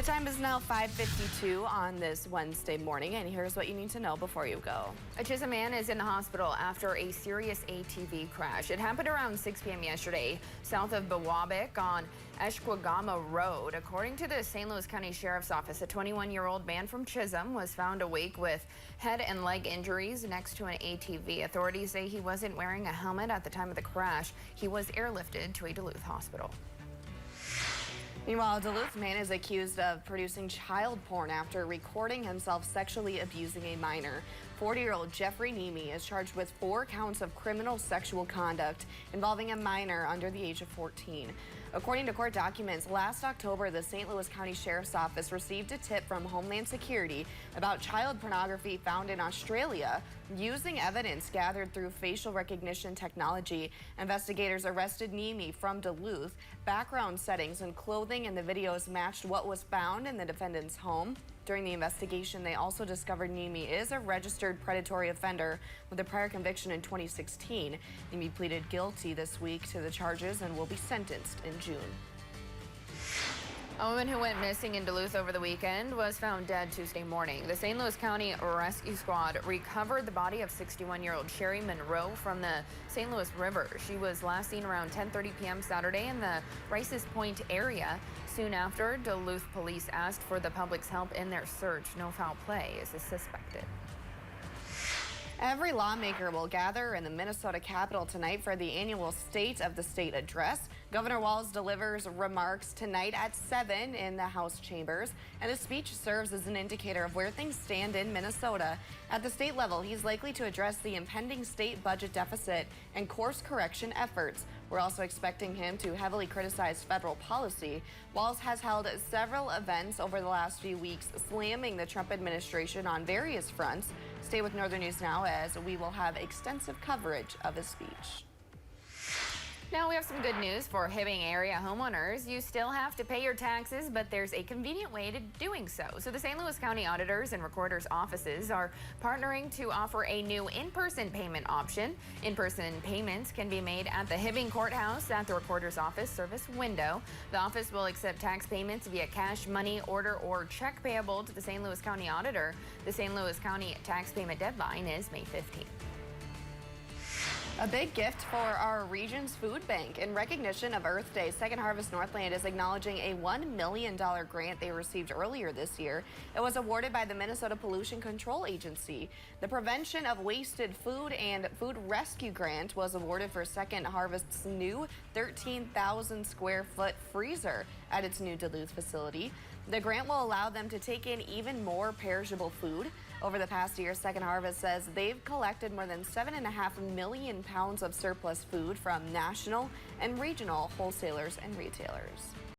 time is now 5:52 on this Wednesday morning, and here's what you need to know before you go. A Chisholm man is in the hospital after a serious ATV crash. It happened around 6 p.m. yesterday, south of Biwabik on Esquagama Road. According to the St. Louis County Sheriff's Office, a 21-year-old man from Chisholm was found awake with head and leg injuries next to an ATV. Authorities say he wasn't wearing a helmet at the time of the crash. He was airlifted to a Duluth hospital. Meanwhile, a Duluth man is accused of producing child porn after recording himself sexually abusing a minor. 40-year-old Jeffrey Nemi is charged with 4 counts of criminal sexual conduct involving a minor under the age of 14. According to court documents, last October, the St. Louis County Sheriff's Office received a tip from Homeland Security about child pornography found in Australia. Using evidence gathered through facial recognition technology, investigators arrested Nemi from Duluth. Background settings and clothing in the videos matched what was found in the defendant's home. During the investigation, they also discovered Nemi is a registered predatory offender with a prior conviction in 2016. Nemi pleaded guilty this week to the charges and will be sentenced in June. A woman who went missing in Duluth over the weekend was found dead Tuesday morning. The St. Louis County Rescue Squad recovered the body of 61-year-old Sherry Monroe from the St. Louis River. She was last seen around 10:30 p.m. Saturday in the Rices Point area. Soon after, Duluth police asked for the public's help in their search. No foul play is suspected. Every lawmaker will gather in the Minnesota Capitol tonight for the annual State of the State address. Governor Walz delivers remarks tonight at 7 in the House chambers, and his speech serves as an indicator of where things stand in Minnesota. At the state level, he's likely to address the impending state budget deficit and course correction efforts. We're also expecting him to heavily criticize federal policy. Walz has held several events over the last few weeks, slamming the Trump administration on various fronts. Stay with Northern News Now as we will have extensive coverage of his speech. Now we have some good news for Hibbing area homeowners. You still have to pay your taxes, but there's a convenient way to doing so. So the St. Louis County Auditors and Recorders offices are partnering to offer a new in-person payment option. In-person payments can be made at the Hibbing Courthouse at the Recorder's Office service window. The office will accept tax payments via cash, money order, or check payable to the St. Louis County Auditor. The St. Louis County tax payment deadline is May 15th. A big gift for our region's food bank. In recognition of Earth Day, Second Harvest Northland is acknowledging a $1 million grant they received earlier this year. It was awarded by the Minnesota Pollution Control Agency. The Prevention of Wasted Food and Food Rescue Grant was awarded for Second Harvest's new 13,000 square foot freezer at its new Duluth facility. The grant will allow them to take in even more perishable food. Over the past year, Second Harvest says they've collected more than 7.5 million pounds of surplus food from national and regional wholesalers and retailers.